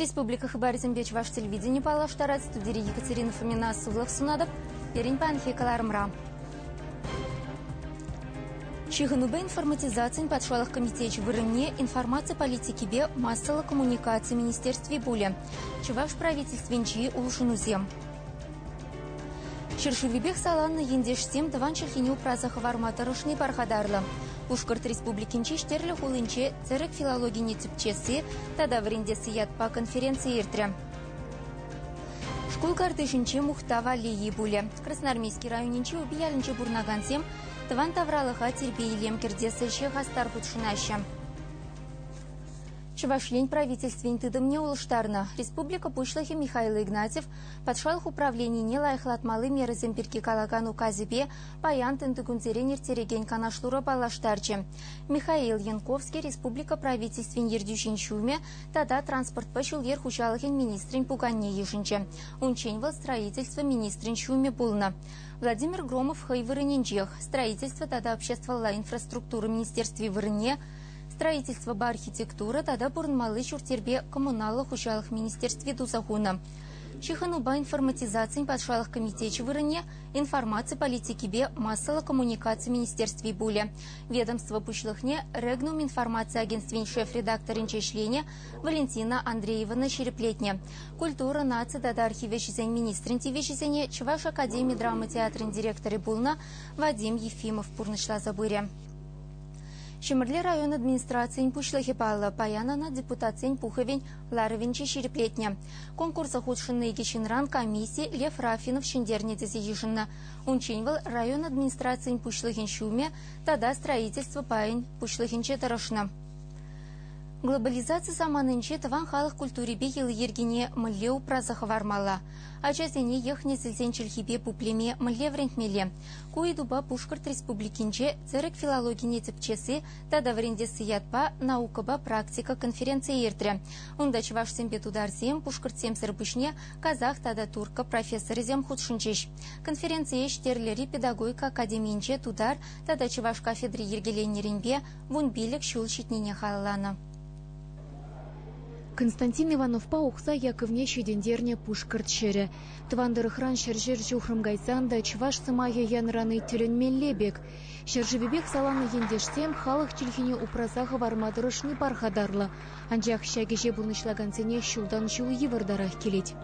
Республика Хабаровск ваш телевидение палаштарат студии Екатерина Фомина Сулов Сунадов, Ирин Панхи Калармра. Чигынубе информатизация подшвалых комитет в Иране информация политики бе массовой коммуникации Министерстве Буля. Чеваш правительстве Инчи Улшинузем. Шершивибех салан на ендешсем даван чехиню празах варматарышный пархадарлы. Ушкарт республикинчи штерлі хулынче церек филологини тюпчесы тада врендесі ятпа конференции иртре. Школ картышынче мухтава леи буле. Красноармейский районинче убиялынче бурнагансем таван тавралыха тербейлем кирдесыльче хастар путшинаща. Чевашлень правительствен тыдымне улыштарна. Республика Пушлахи Михаил Игнатьев подшвалых управлений не лайхлат малы меры земпирки калаган указыбе паян тынтыгунцеренер тереген канашлура палаштарче. Михаил Янковский Республика правительствен ердюшин шуме тада транспорт пашил ер хучалыхен министрин пуганне ешинче. Унченьвал строительство министрин шуме булна. Владимир Громов хайвырыненчех. Строительство тада обществовала инфраструктуры Министерстве Вырыне, строительство ба архитектура тада бурнмалы шуртербе коммуналых учалых министерстве дузахуна. Чихануба информатизации подшалых комитете Вырыне, информации политики бе массовой коммуникации Министерстве Буля. Ведомство пушлыхне регнум информации агентстве шеф-редактор инчешления Валентина Андреевна Череплетня. Культура нации тада архивещизень министрин тивещизене Чуваш академии драмы театрин директоры Булна Вадим Ефимов пурнышла забыре. Шемерле район администрации пушлахи палла паяна на депутациен пуховень Ларовинчи Череплетня. Конкурс охудшенный кишинран комиссии Лев Рафинов Шиндернитеси ешинна. Унченьвал район администрации пушлахин шуме, тада строительство паян пушлахинче тарошна. Глобализация саманынче таван халық культуре бе елы ергене мыллеу празах вармала. Ачасене ехне сілсен чілхибе пуплеме мылле врентмеле. Куидуба Пушкарт республикинче церек филологине тіпчесі тада врендесі ятпа наукаба практика конференция ердре. Унда чываш семпет ударсем Пушкарт семсірбышне казах тада турка профессорызем худшынчеш. Конференция штерлери педагогика академиинче тудар тада чываш кафедры ергеленеринбе вунбилек шул щитнине халлана. Константин Иванов паухса яковне щедендерне Пушкарт шере. Твандырыхран шержер жухрым гайсанда чваш сымайы янраны тюленмеллебек. Шержевебек саланы ендешсем халық чилхине упразағы вармадырышны пархадарлы. Анжақ шагеже бұлнышлагансене шулдан шул евардарах келет.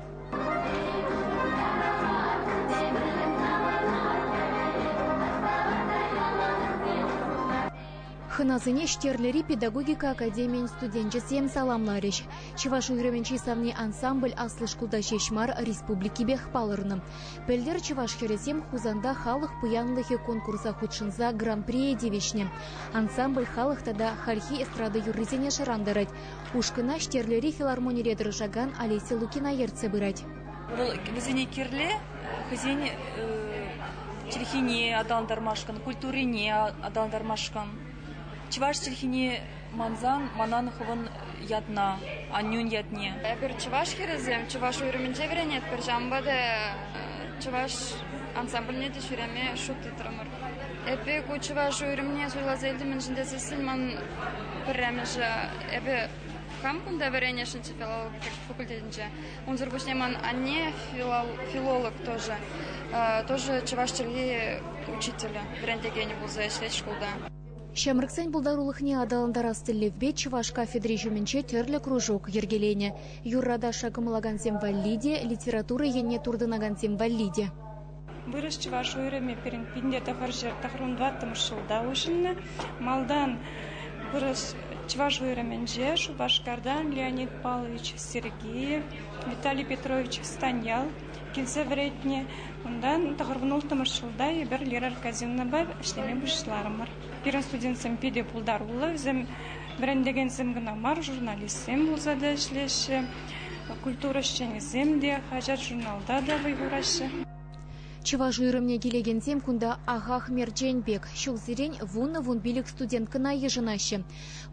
Хыназыне штерлери педагогика академиян студенчесем саламларыш. Чываш уйрывенчи савне ансамбль аслыш кулда шешмар республики бех палырным. Пелдер чываш хересем хузанда халық пуянлыхе конкурса худшынза гран-при девишне. Ансамбль халық тада хархи эстрады юрризене шырандарать. Ушкына штерлери филармония редрышаган Олеся Лукина ерце бырать. Візіне керле, хызене чельхине адаландармашкан, культурине адаландармашкан. Чуваш чельхине манзан, мананхован ятна, анюн ятне. Эпер чуваш херезем, чуваш уйрымынче веренет, пер жамбаде чуваш ансамбльне де шуреме шутты трамыр. Эпе ку чуваш уйрымне суйлазелді меншінде сесін ман перремеже, эпе хам кунда верене шынче филолог факультетінче. Он зыргушне ман анне филолог тоже. Тоже чуваш чельги учителя. Верендегені бұлза эшлет школда. Шамрыксен булдарулыхне адаландар астылевбе чуваш кафедре жүмінче терлі кружок ергелене. Юррада шагымылагансем валлиде, литература ене турдынагансем валлиде. Бұрыш чуваш уйрыме перен пинде тахаржер тахрун 20 жылда ушынны. Малдан бұрыш чуваш уйрыменже Шубашкардан Леонид Павлович Сергеев, Виталий Петрович Станьял, келсе вретне. Ондан тахырвын 60 жылда ебір лерар казинна бар, ішлеме бұшыларымыр. Перен студентсем педе пулдар улы, өзім біріндегенсем гына мар, журналистсем бұлзада ішлеші, культура шченесем де, хажар журналда да вайгурашы. Чываш уйрымне келегенсем кунда Агах Мердженбек, шулзирен вун билік студенткына ежынашы.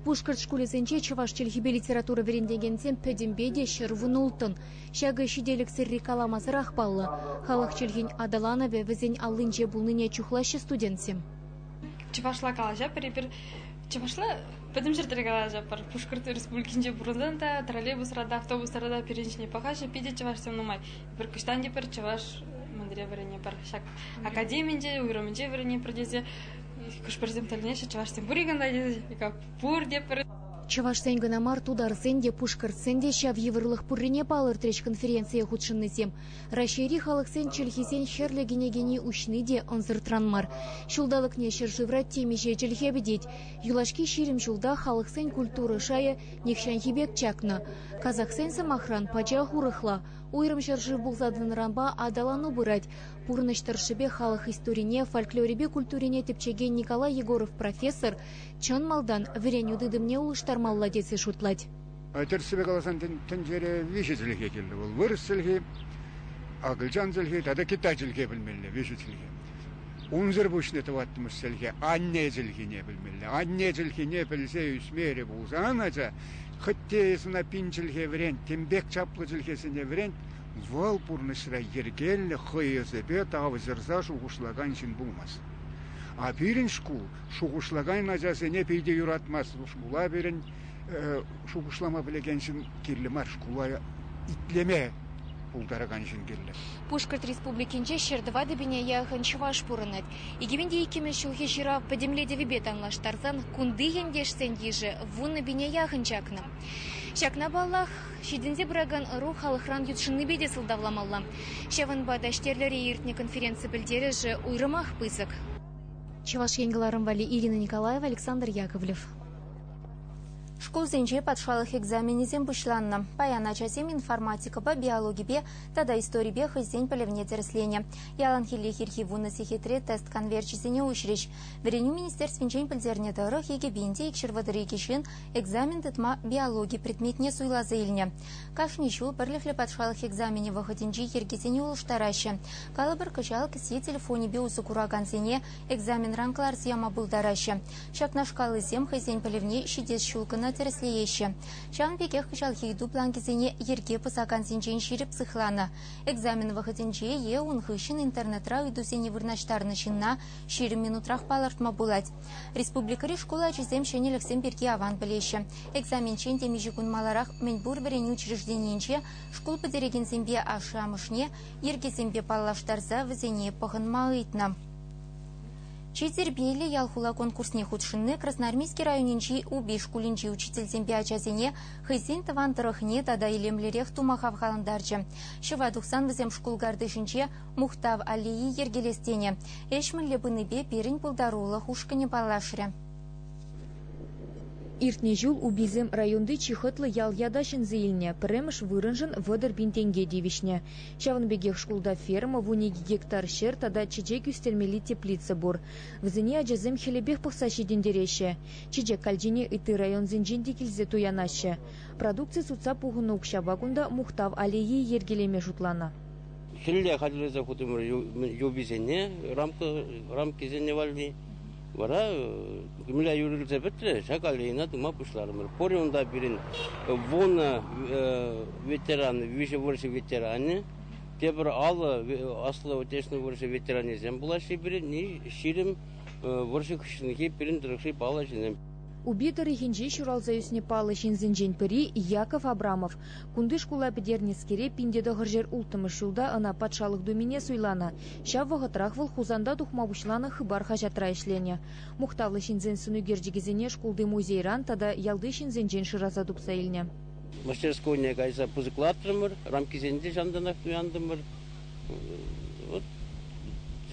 Пушкарт школесенче чываш челхибе литература верендегенсем пөдімбеде шыр вунултын. Шагы шиделік сырри каламазыр ақпаллы. Халық челхин адаланове візен алынже бұлныне чухлашы студентсем. Чывашла калажа, перепер чывашла Потом чертаргала жапар. Пушкарты республикинче бурундан да троллейбустарда, автобустарда перенчне пахаша пиде чаваш сөнумай. Бир кыштан депер чаваш мандре варене бар. Шак академинче, уйроминче варене продезе. Кышпырзем тальнеше чаваш тем буриганда дезе. Как пур депер. Чаваш сенганамар тудар сенде пушкар сенде шав еврлых пуррине палыр треч конференция худшыннысем. Рашери халық сен челхисен херле генегени ушныде онзыртранмар. Шулдалық не шыршыврат темеше челхе бедеть. Юлашки ширим шулда халық сен культуры шая нехшан хибек чакна. Казах сен самахран пача хурыхла. Уйрым шыршыв булзадын рамба адалану бырать. Пурныштыршыбе халық историне, фольклоребе культурине тепчеген Николай Егоров профессор чын малдан вереню дыдымне улыштармалла десе шутлать. Терсібе қаласан тінжері виші зілге келді. Ол вырыс зілге, ағылжан зілге, тада китай зілге білмелі, виші зілге. Унзыр бұшны тұваттымыз зілге, анне зілге не білмелі. Анне зілге не білсе үсмері болсан ажа, хыттесына пин зілге верен, тембек чаплы зілгесіне верен, вал пұрнышыра ергелі қойызы бет авызырза шуғышлаган шын болмас. А пирин шуғышлаган ажасы не пейде юратмас, шуғыла берін шуғышлама білегеншін келімар, шуғыла итлеме ұлдарағаншын келі. Пушкарт республикинче шердова дебине яхын чуваш пурынат. Игивенде икеме шулхе шира подемледе вибет анлаштарзан кунды ендешсен ежі вунны бине яхын чакна. Чакна баллах шидинзе браган ру халыхран ютшынны беде сылдавламалла. Шавын бадаштерлері ертне конференции білдері же уйрымах пысык. Чуваш енгіларым вали Ирина Николаева, Александр Яковлев. Школ зенче подшалых экзаменезем пышланна. Паяна часем информатика по биологии, тада истории бе хызень полевне тересления. Ялан хилли хирхивуна сихитре тест конверчисене ушрич. Вереню министерствен чень пыльзерне дырых еге бинде икшервадыры кишин экзамен тытма биологии предметне суйлазыльня. Кашничу пырлихле подшалых экзамене выходинчи хиргисене улыштараще. Калабыр качал кисе телефоне бе усукураган сене экзамен ранклар съема булдараще. Шакна шкалы зем хызень полевне шидес шулкана тереслееше. Шан пекех качалхи дупланкизене ерге пысакан сенчен ширип сыхлана. Экзамен выходинче е унхыщин интернетра уйдусене вырнаштарны шинна ширим минутрах палартма булать. Республикари школа чизем шенелексем перке аван білеше. Экзамен чен темежикун маларах менбур верен учреждениенче школ подереген зембе ашамышне ерге зембе паллаштарза візене пахын маытна. Читербели ялхула конкурсне худшинны Красноармейский районинчи уби шкулинчи учитель зембе ачазене хызен тавантырыхне тада илемлерех тумахав халандарчы. Шыва духсан візем шкул гардышинче Мухтав алии ергелестене. Эшмін лебыныбе перін пулдарулы хушкыне палашыры. Иртне жул убизем районды чихытлы ял ядашын зейліне, піріміш вырынжын вăдыр бинтенге девишне. Шавын бегех шкулда ферма, вунеги гектар шер, тада чечек үстелмели теплица бур. Візіне ажазем хелебех пықса шедендереше. Чечек кальжине ыты район зенженде келзе туянашы. Продукция сутса пуғыны ұқшабагунда Мухтав алии ергелеме жутлана. Хелле хадилеза хутымыр юбизене, рамки зене валди. Вара миля юрилзе бетре шакалина тума пушлармыр. Порионда бирин вона ветеран, више ворши ветераны, тебір аслы отечный ворши ветеранезем булашы бирин, ни ширим ворши күшінге бирин дырықши палашынем. Убитары хинжи шуралзаюсне палы шинзинжен пыри Яков Абрамов. Кунды шкула бедернескере пиндеді ғыржер ултымы шулда ына патшалық домине суйлана. Шав вағытрах выл хузанда тухмабушланы хыбар хажатра ішлене. Мухтавлы шинзен сынугердегізене шкулды музейран тада ялды шинзенжен шыраза дупсайлне. Мастерскойне кайса пузыклаттырмыр, рамкизенде жанданақ туяндымыр.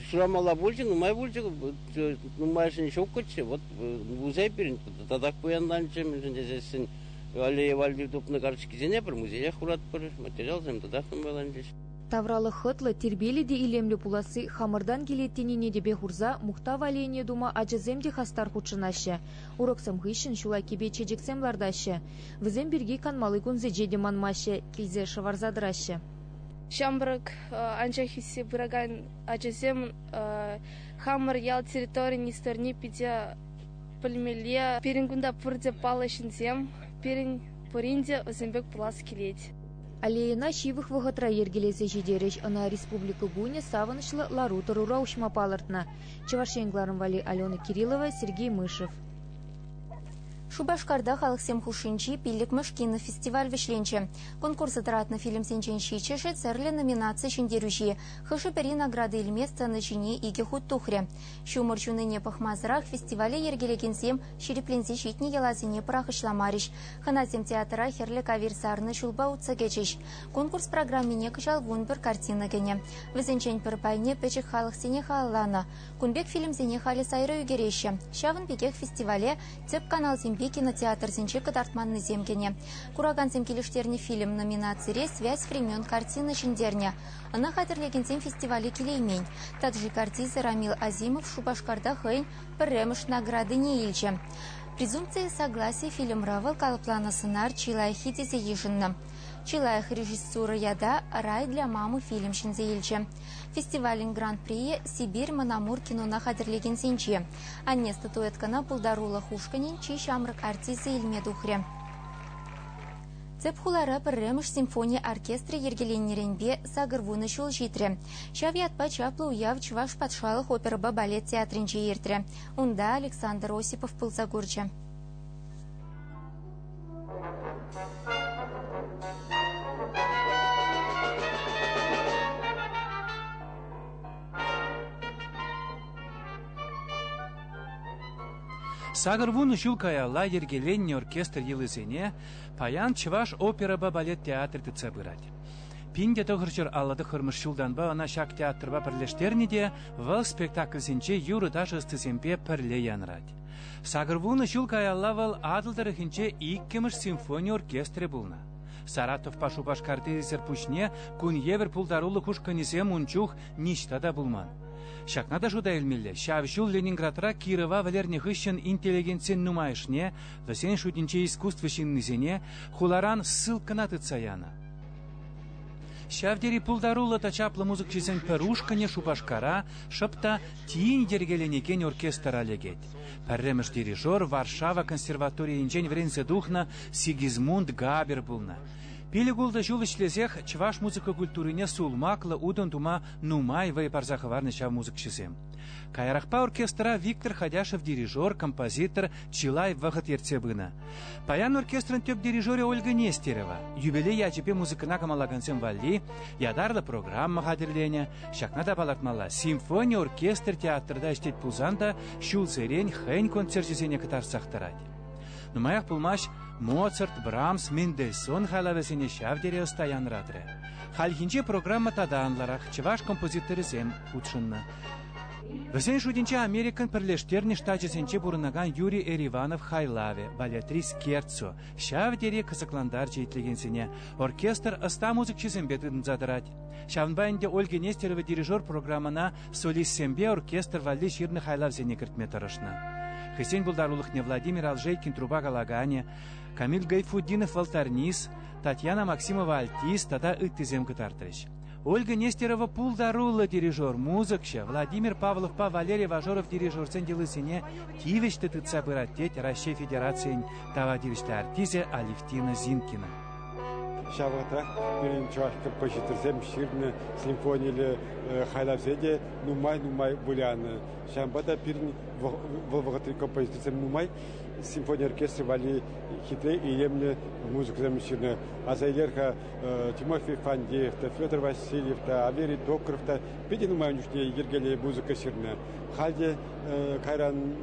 Шурамала больше, но май больше, ну майшин шокотче, вот музей перед, тогда пояндан чем здесь аллея вальди тупна карточки зене про музей хурат про материал зем тогда там баландиш. Тавралы хытлы тербели де илемлі пуласы хамырдан келеттеніне дебе хурза Мухтав алейне дума ажыземде хастар худшынашы. Уроксам хыщын шулай кебе чечексем лардашы. Візем бірге канмалы күнзе жедеман машы, келзе шыварзадырашы. Шамбрак анчахиси выраган ажазем хамыр ял территории несторни пидя пальмелье перингунда пурде палашинзем перин пуринде озембек пулас келеть. Алейна шивых вғытра ергелесе жидереш ана республика гуне савынышлы ларута рура ушма палартна. Чевашенгларым вали Алена Кириллова, Сергей Мышев. Шубашкарда халықсем хушинчи пилік Мышкина фестиваль вишленче. Конкурсы таратны фильм сенчен шичеші церлі номинация шендеруші. Хышы пери награды илместа начине иге худ тухре. Шумырчуныне пахмазырах фестивале ергелекенсем шерепленсе шитне елазине прахышламариш. Ханасем театра херлі каверсарны шулба утса кечеш. Конкурс программине кышал вун бір картина гене. Візенчен бір пайне печек халықсене халлана. Кунбек фильм сене хали сайры үгереші. Шавын пекех фестивале теп канал кинотеатр сенче катартманны земгене. Кураган земкелештерни фильм номинации «Связь времен картины Шиндерня». Она хатерлегенсем фестивале келеймень. Таджик артист Рамил Азимов Шубашкарда хейн пірремыш награды не ильче. Презумпция согласия фильм равал калплана сценар Чилай хитизе ежинна. Чилаях режиссура яда «Рай для мамы» фильм шинзеильче. Фестивален гран-при «Сибирь Манамур» кино на хатерлеген сенче. Анне статуэткана пулдарула хушканин чи шамрак артизы илмедухре. Цепхулара пірремыш симфония оркестра ергеленнеренбе сагырвуны шул житре. Шавьятпа чаплы уяв чуваш патшалық оперба балет театринче ертре. Унда Александр Осипов пылзагурче. Сагырвуны шулкаяла ергеленне оркестр елысене паян чываш опера-ба балет театр тыца бырать. Пинде тоғырчыр аллады хырмыш шулданба ана шак театрба пірлештернеде вал спектакльсенче юры даже ыстысемпе пірле янрать. Сагырвуны шулкаяла вал адылдырыхынче иккемыш симфония оркестре булна. Саратов Пашубашкарды серпушне кун евер пулдарулы кушканисем унчух ништада булман. Шакнада жуда элмелле, шавшул Ленинградра Кирова валернехыщен интеллигенцен нумайшне, васен шутинче искусство шиннызене, хуларан ссылка тыцаяна. Шавдери пулдарула тачаплы музыкчисен перушкане Шубашкара, шыпта тиин дергеленекен оркестр алегет. Пәрремыш дирижер Варшава консерватория инжен врензе духна Сигизмунд Габер булна. Пилигулда жул ишлезех чваш музыка культурине сулмакла удан тума нумай вай парзахыварны шав музыкчисем. Кайрахпа оркестра Виктор Ходяшев дирижер, композитор Чилай вахат ерцебына. Паян оркестрын төп дирижере Ольга Нестерова. Юбилей ячепе музыкына камалагансем валли, ядарлы программа хадерлене, шакнада балатмала симфония оркестр театрда иштет пулзанда шул серень хэнь концертисене катарсахтарать. Нумаях пулмаш Моцарт, Брамс, Мендельсон халавесене шавдере остаян радре. Хальхинче программа таданларах чываш композиторы зем худшынна. Весен шудинче Американ пірлештерні штачысенче бурынаган Юрий Эриванов хайлаве, балетрис Керцо, шавдере кысыкландар жейтлегенсене, оркестр ыста музыкчисен бетын задырать. Шавнбайынде Ольга Нестерова дирижер программана солиссембе оркестр валли ширны хайлавзене кіртме тарышна. Хысен булдарулыхне Владимир Алжейкин труба галагане, Камиль Гайфуддинов валтарниз, Татьяна Максимова альтист, тада ыттызем кытартрыш. Ольга Нестерова пулдарула дирижер, музыкша, Владимир Павлов па Валерий Важоров дирижерцен делысене тивешті тыца быраттеть Россия Федерациян тавадивешті артизе Алевтина Зинкина. Шавата бирин чуваш композиторзем ширны симфониялы хайлавзеде нумай буляны. Шамбада бирин вовгатри композиторзем нумай симфония оркестр вали хитрей и емны музыкзем ширны. Азайлерха Тимофей Фандеев, Федор Васильев, Валерий Токарев, биди нумай нюшне ергеле музыка ширны. Халде кайран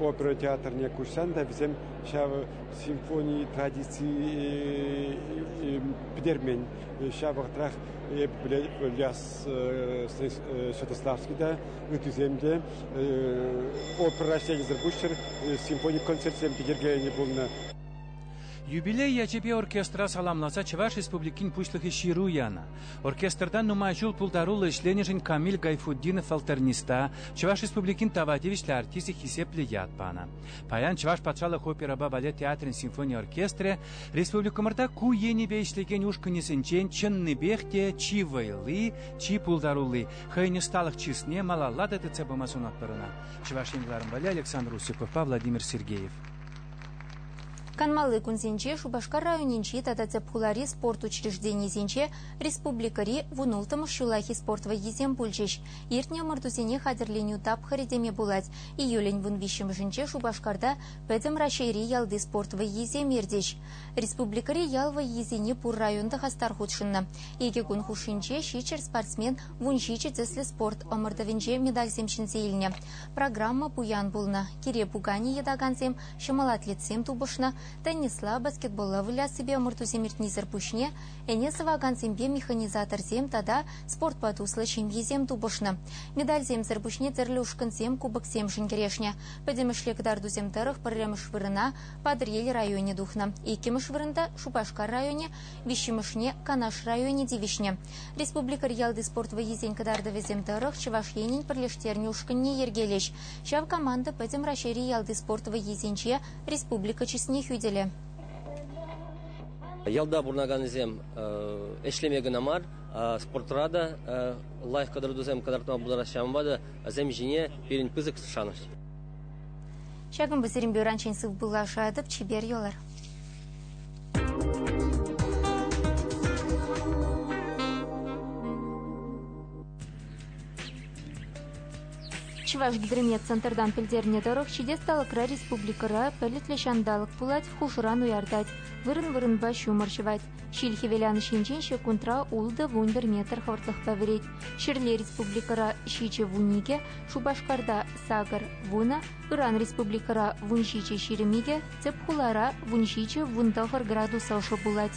опера театрне курсанда визем шав симфонии традиции пидермен шавахтрах Ляс Святославский да ütüzemde opera şehirler симфоник концертсем пидергене булна. Юбилей ячепе оркестра саламласа Чуваш республикин пушлыхы ширу яна. Оркестрдан нумайжул пулдарулы ishленежин Камиль Гайфуддинов алтарниста, Чуваш республикин тавадивишлі артисты хисеплі ятпана. Паян Чуваш патшалық опера-ба балет театрин симфония оркестре республикамырда ку енебе ишлеген ушканесенчен чынны бехте чи вайлы, чи пулдарулы. Хайны сталық чисне малаллады тыцебыма сунатпырына. Чуваш енгіларын вали Александр Усипов, Владимир Сергеев. Канмалы кунзенче Шубашкар районинчи тата цепхулари спорт учреждений зенче республикари вунултым шулахи спортва езем пульчеш. Иртне мартузене хадерленю тап харидеме булать. Июлень вун вишем жинче Шубашкарда пэдем рашейри ялды спортва езем ердеш. Республикари ялва езене пур районда хастар худшинна. Еге кун хушинче шичер спортсмен вун шиче цесле спорт омырдавенче медаль земшинзе илне. Программа пуян булна. Кире пугани едаганзем, шамалатлетсем тубышна, теннисла, баскетболла вля себе муртуземиртнизер пушне, энесова ганзембе механизатор зем тада спорт патусла езем тубышна. Медаль земзер пушне церлюшкан зем кубок зем шингерешня. Падемышлек дардузем тарых парремыш вырына Падрель районе духна. Икимыш вырында Шубашкар районе, вишимышне Канаш районе дивишне. Республикар ялды спортва езень кадардовезем тарых Чуваш енень парлештернюшканне ергелеш. Шав команда пэдем рашери ялды спортва езенче республика чесне хюделе. Ялда бурнаганызем эшлемеген амар, спортрада лайх кадардузем кадартма бударашамбада азем жине перин пызык шаныш. Шагым бізерін бөранчен сыв бұла шадып чебер йолар. Чуваш гидромет центрдан пілдеріне дорог чиде сталықра республикара пәлітлі шандалық пулать в хушыран уярдать, вырын ба шумаршывать. Шильхи веляны шинченше кунтра улда вун 1 метр хвартлық пәверет. Шерле республикара шиче вуниге, Шубашкарда сагар вуна, Иран республикара вун шиче ширемиге, цепхулара вун шиче вун 0 градуса ушы булать.